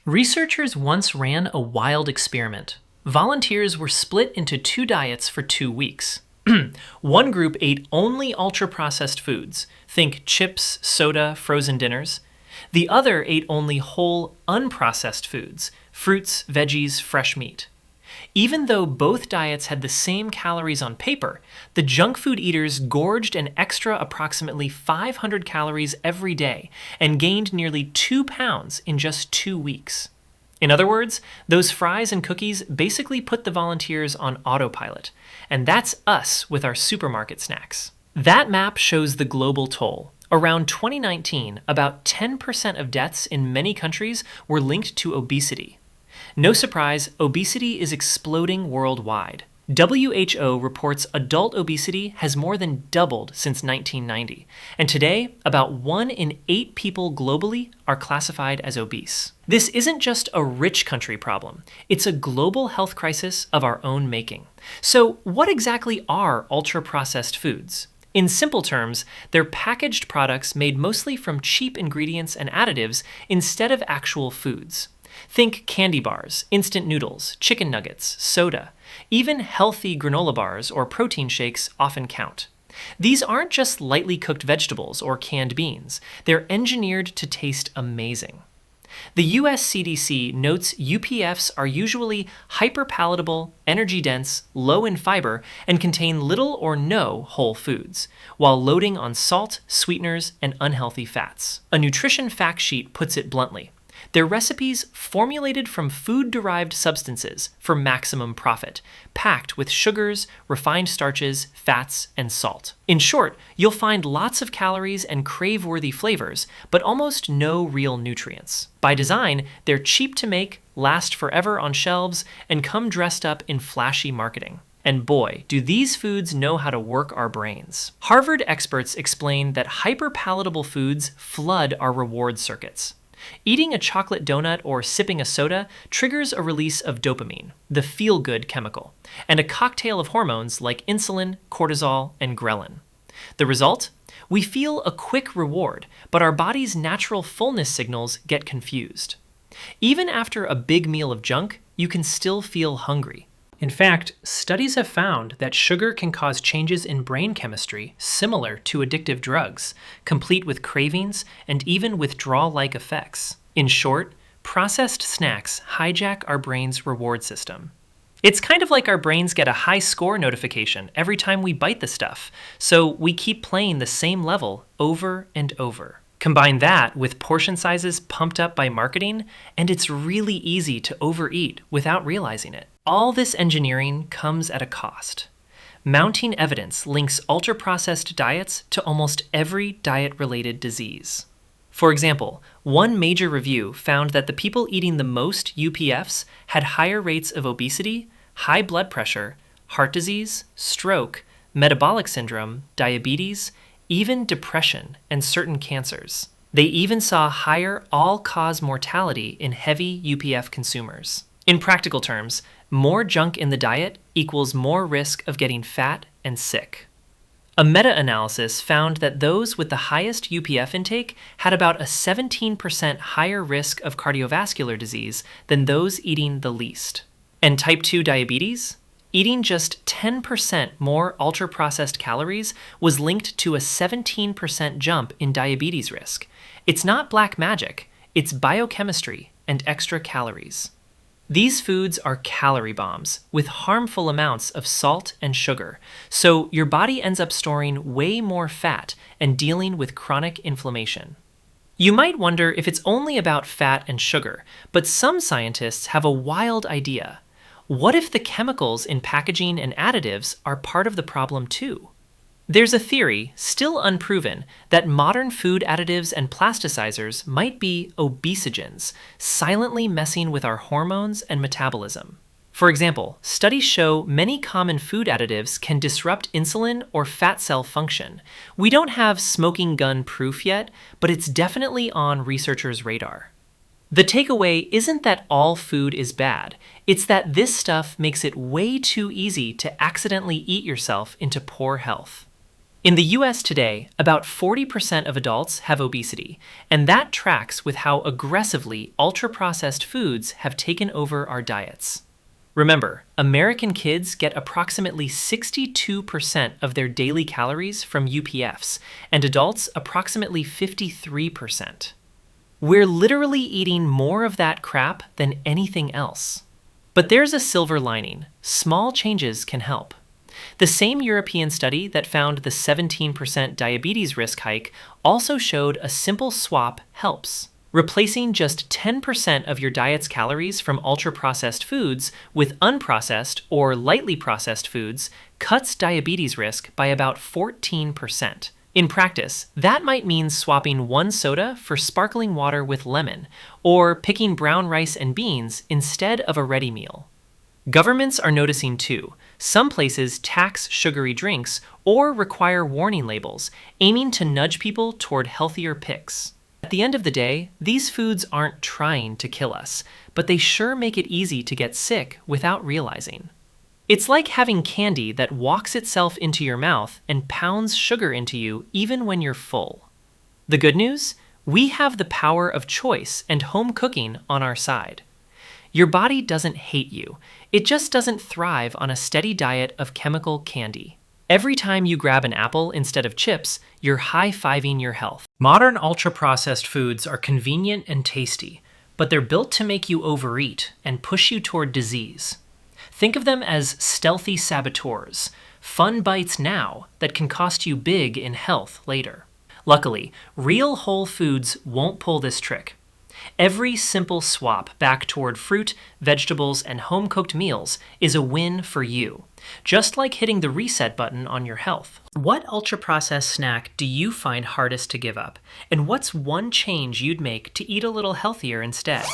Researchers once ran a wild experiment. Volunteers were split into two diets for 2 weeks. One group ate only ultra-processed foods, think chips, soda, frozen dinners. The other ate only whole, unprocessed foods, fruits, veggies, fresh meat. Even though both diets had the same calories on paper, the junk food eaters gorged an extra approximately 500 calories every day and gained nearly 2 pounds in just 2 weeks. In other words, those fries and cookies basically put the volunteers on autopilot, and that's us with our supermarket snacks. That map shows the global toll. Around 2019, about 10% of deaths in many countries were linked to obesity. No surprise, obesity is exploding worldwide. WHO reports adult obesity has more than doubled since 1990, and today, about 1 in 8 people globally are classified as obese. This isn't just a rich country problem, it's a global health crisis of our own making. So, what exactly are ultra-processed foods? In simple terms, they're packaged products made mostly from cheap ingredients and additives instead of actual foods. Think candy bars, instant noodles, chicken nuggets, soda. Even healthy granola bars or protein shakes often count. These aren't just lightly cooked vegetables or canned beans. They're engineered to taste amazing. The US CDC notes UPFs are usually hyper-palatable, energy-dense, low in fiber, and contain little or no whole foods, while loading on salt, sweeteners, and unhealthy fats. A nutrition fact sheet puts it bluntly. They're recipes formulated from food-derived substances for maximum profit, packed with sugars, refined starches, fats, and salt. In short, you'll find lots of calories and crave-worthy flavors, but almost no real nutrients. By design, they're cheap to make, last forever on shelves, and come dressed up in flashy marketing. And boy, do these foods know how to work our brains. Harvard experts explain that hyper-palatable foods flood our reward circuits. Eating a chocolate donut or sipping a soda triggers a release of dopamine, the feel-good chemical, and a cocktail of hormones like insulin, cortisol, and ghrelin. The result? We feel a quick reward, but our body's natural fullness signals get confused. Even after a big meal of junk, you can still feel hungry. In fact, studies have found that sugar can cause changes in brain chemistry similar to addictive drugs, complete with cravings and even withdrawal-like effects. In short, processed snacks hijack our brain's reward system. It's kind of like our brains get a high score notification every time we bite the stuff, so we keep playing the same level over and over. Combine that with portion sizes pumped up by marketing, and it's really easy to overeat without realizing it. All this engineering comes at a cost. Mounting evidence links ultra-processed diets to almost every diet-related disease. For example, one major review found that the people eating the most UPFs had higher rates of obesity, high blood pressure, heart disease, stroke, metabolic syndrome, diabetes, even depression and certain cancers. They even saw higher all-cause mortality in heavy UPF consumers. In practical terms, more junk in the diet equals more risk of getting fat and sick. A meta-analysis found that those with the highest UPF intake had about a 17% higher risk of cardiovascular disease than those eating the least. And type 2 diabetes? Eating just 10% more ultra-processed calories was linked to a 17% jump in diabetes risk. It's not black magic, it's biochemistry and extra calories. These foods are calorie bombs with harmful amounts of salt and sugar, so your body ends up storing way more fat and dealing with chronic inflammation. You might wonder if it's only about fat and sugar, but some scientists have a wild idea. What if the chemicals in packaging and additives are part of the problem too? There's a theory, still unproven, that modern food additives and plasticizers might be obesogens, silently messing with our hormones and metabolism. For example, studies show many common food additives can disrupt insulin or fat cell function. We don't have smoking gun proof yet, but it's definitely on researchers' radar. The takeaway isn't that all food is bad, it's that this stuff makes it way too easy to accidentally eat yourself into poor health. In the US today, about 40% of adults have obesity, and that tracks with how aggressively ultra-processed foods have taken over our diets. Remember, American kids get approximately 62% of their daily calories from UPFs, and adults approximately 53%. We're literally eating more of that crap than anything else. But there's a silver lining. Small changes can help. The same European study that found the 17% diabetes risk hike also showed a simple swap helps. Replacing just 10% of your diet's calories from ultra-processed foods with unprocessed or lightly processed foods cuts diabetes risk by about 14%. In practice, that might mean swapping one soda for sparkling water with lemon, or picking brown rice and beans instead of a ready meal. Governments are noticing too. Some places tax sugary drinks or require warning labels, aiming to nudge people toward healthier picks. At the end of the day, these foods aren't trying to kill us, but they sure make it easy to get sick without realizing. It's like having candy that walks itself into your mouth and pounds sugar into you even when you're full. The good news? We have the power of choice and home cooking on our side. Your body doesn't hate you. It just doesn't thrive on a steady diet of chemical candy. Every time you grab an apple instead of chips, you're high-fiving your health. Modern ultra-processed foods are convenient and tasty, but they're built to make you overeat and push you toward disease. Think of them as stealthy saboteurs, fun bites now that can cost you big in health later. Luckily, real whole foods won't pull this trick. Every simple swap back toward fruit, vegetables, and home-cooked meals is a win for you, just like hitting the reset button on your health. What ultra-processed snack do you find hardest to give up? And what's one change you'd make to eat a little healthier instead?